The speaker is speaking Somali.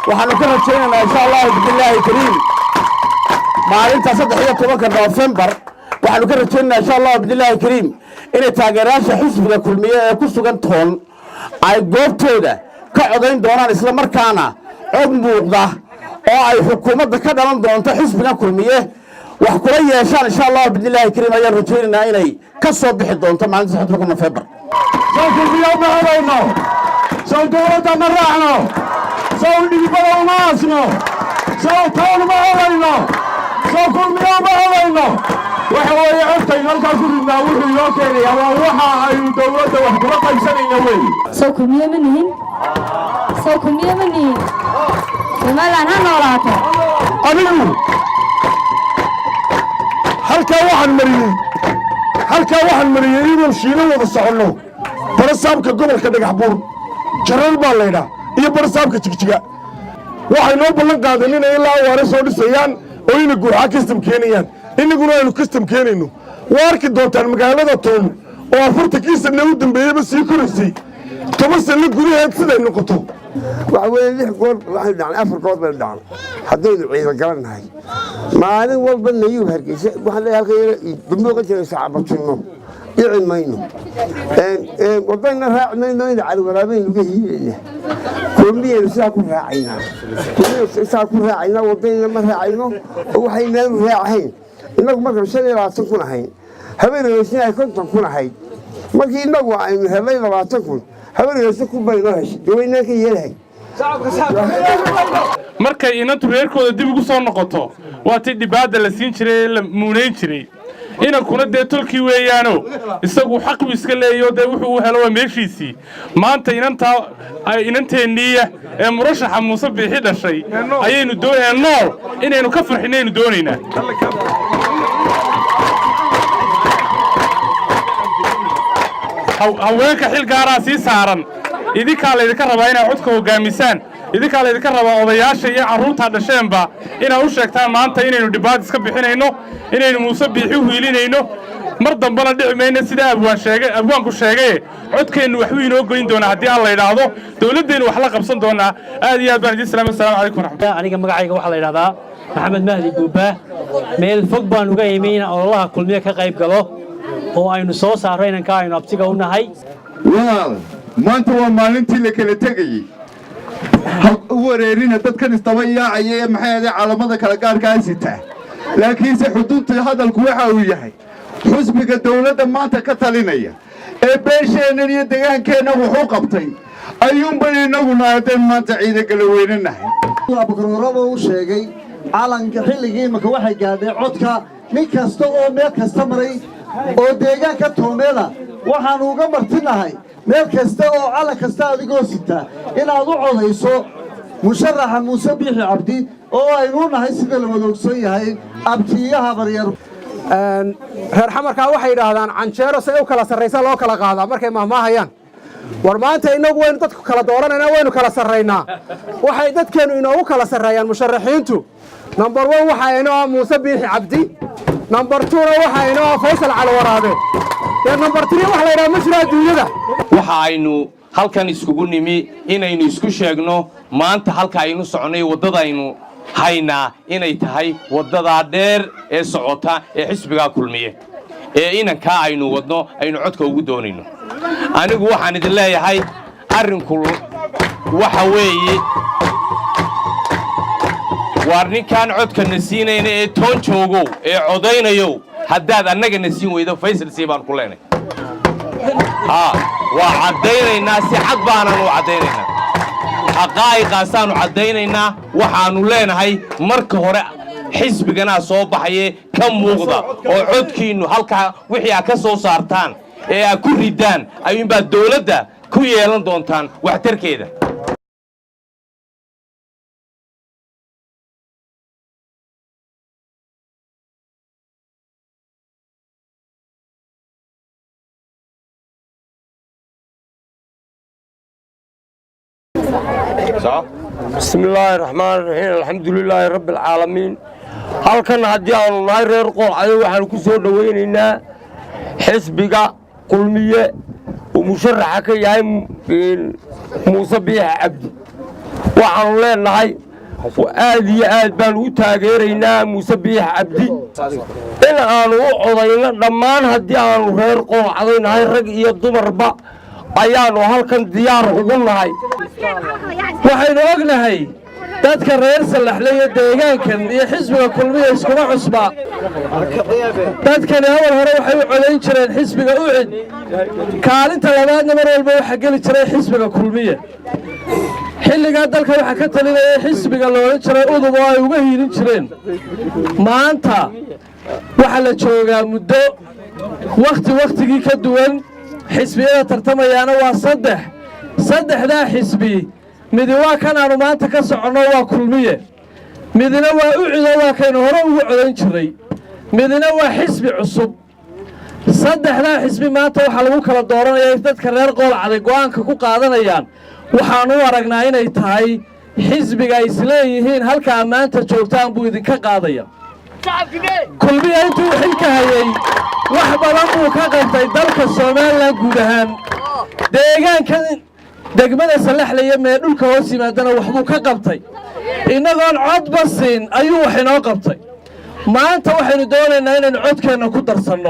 waxaanu ka rajaynaynaa insha Allah billahi kariim maalinta 13 November waxaanu ka rajaynaynaa insha Allah billahi kariim inay taageerayaasha xisbiga kulmiye ee ku sugan toon ay goobtooda ka codayn doonaan isla markaana cod muuqda oo ay xukuumadda ka dhalan doonto xisbiga kulmiye wax kula yeeshaan insha Allah billahi kariim ayaan rajaynaynaa inay ka soo bixi doonto maalinta 13 November soo kulmiye ma habayno soo dowladda ma raacno soo dhibada uma asno soo toon ma habayno soo kulmiye ma habayno waxa weeye codkayna halkaas ku ridnaa wuxuu inoo keenayaa waa waxa ay dowladda wax kula qaybsanayna wey soo kulmiye ma nihin Somaliland ha noolaato adigu halkaa waxaan mariyey inuu shiilo wada soconno barasaabka gobolka Dhagaxbuur jaral baa leeyahay iyo barasaabka Jigjiga waxay noo ballan qaadeen inay ilaa waara soo dhisayaan oo inay guurxa custom keenayaan inaguna aynu custom keenayno waa arki doontaan magaalada Toon oo afartii sano u dambeeyay sii koraysay 10 sano gudaheed siday noqoto waxa weeye 6 goor waxay dhacay 4 goor bay dhacay haddaynu ciidan galanahay maalin walba nayuu hargeysa waxa la halkay bambuuqa jiray saacabatino يعلمينه وضعنا راعينا إذا على ورابين وجهينا كلية ساكن راعينا كلية ساكن راعينا وضعنا ما راعينا وحين راعين إنك ما كرشنا لا تكون حين هبين يسنا كنت تكون حين ما كي إنك وعين هبين لا تكون هبين يسكون بيناش دوينك يلهي markay inantu reerkooda dib ugu soo noqoto waa tii dibaada la siin jiray la muuneyn jiray inankuna dee tolkii weeyaano isagu xaq u iska leeyo dee wuxuu u helo meeshiisii maanta inanteeniya ee murashaxa Muuse Biixi dhashay ayaynu doonaynaa inaynu ka farxinaynu doonaynaa haweenka xil gaara sii saaran idinka la idinka rabaa inaad codka hogaamisaan idinka la idinka rabaa odayaasha iyo caruurta dhasheenba inaad u sheegtaan maanta inaynu dhibaat iska bixinayno inaynu Muuse Biixi u hiilinayno mar dambana dhicmayna sida abwaanku sheegay codkeenu wax weyn oo goyn doona hadii aan la yiraahdo dawladeenu wax la qabsan doona aad iyo aad baan idin salaam alaykum warahmatullahi aniga magacayga waxa la yiraahdaa Maxamed Mahdi Buuba meel fog baan uga iimayna ololaha kulmiye ka qayb galo oo aynu soo saareen inka aynu abtiga u nahay maanta waa maalintii la kala tagayay wareerina dadkan istabayaacay ee maxay caalamada kala gaarka ah sita laakiin se xuduudta hadalku waxa uu yahay xusbiga dawladda maanta ka talinaya ee beesheena iyo deegaankeena wuxuu qabtay ayuun baan inagu naadeen maanta ciidanka la weynanahay abukrooraba uu sheegay calanka xilligii marka waxay gaadhay codka nin kasta oo meel kasta maray oo deegaanka Toomeeda waxaan uga martinahay meel kasta oo calan kasta adigoo sita inaad u codayso musharaxa Muuse Biixi Cabdi oo aynu nahay sida la wada ogsoon yahay abtiyaha baryar reer xamarka waxay yiraahdaan canjeero say u kala sareysa loo kala qaadaa markay mahmaahayaan war maanta inagu waynu dadku kala dooranayna waynu kala sareynaa waxay dadkeenu inoo kala sareeyaan musharaxiintu number 1 waxa inoo Muuse Biixi Cabdi number 2 waxa inoo Faysal Cali Waraabe number 3 waxa la yiraahdaa mashruuca dunyada waxa aynu halkan iskugu nimi inaynu isku sheegno maanta halka aynu soconay wadadaynu hayna inay tahay wadada dheer ee socota ee xisbiga kulmiye ee inankaa aynu wadno aynu codka ugu doonayno anigu waxaan idin leeyahay arrinku waxa weeye waar ninkaan codkana siinayna ee toon joogow ee codaynayow haddaad annagana siin weydo faysal sii baan ku leenay waa caddaynaynaa si xaq baanaan u caddaynaynaa xaqaa'iqaasaannu caddaynaynaa waxaannu leenahay marka hore xisbiganaa soo baxaye ka muuqda oo codkiinnu halkaa wixii aad ka soo saartaan ee aad ku riddaan ayuunbaad dawladda ku yeelan doontaan waxtarkeeda بسم الله الرحمن الرحيم الحمد لله رب العالمين halkan haddii aanu nahay reer qoolcado waxaanu ku soo dhowaynaynaa xisbiga kulmiye uu musharaxa ka yahay muuse biix cabdi waxaanu leenahay aad iyo aad baanu u taageeraynaa muuse biix cabdi in aanu u codayno dhammaan haddii aanu reer qoolcado nahay rag iyo dumarba ayaanu halkan diyaar ugu nahay waxaynu ognahay dadka reer salaxle iyo deegaankan iyo xisbiga kulmiya iskuma cusba dadkani awal hore waxay u codayn jireen xisbiga ucid kaalinta labaadna mar walba waxaa geli jiray xisbiga kulmiya xilligaa dalka waxaa ka talinayay xisbiga la odhan jiray udub oo ay uga hiilin jireen maanta waxaa la joogaa muddo wakhtigii ka duwan xisbiyada tartamayaana waa saddexdaa xisbi midi waa kan aanu maanta ka soconno waa kulmiye midina waa ucido waa kaynu hore ugu codayn jiray midina waa xisbi cusub saddexdaa xisbi maanta waxaa lagu kala dooranaya dadka reer qoolcaday go'aanka ku qaadanayaan waxaanu u aragnaa inay tahay xisbiga ay isleeyihiin halkaa maanta joogtaan buu idinka qaadaya kulmiya intuu xilka hayey wax badan buu ka qabtay dalka somalilan guud ahaan deegaankan degmada salaxlaya mee dhulka hoos yimaadana waxbuu ka qabtay innagoon codba siin ayuu wax inoo qabtay maanta waxaynu doonaynaa inaynu codkeenna ku darsanno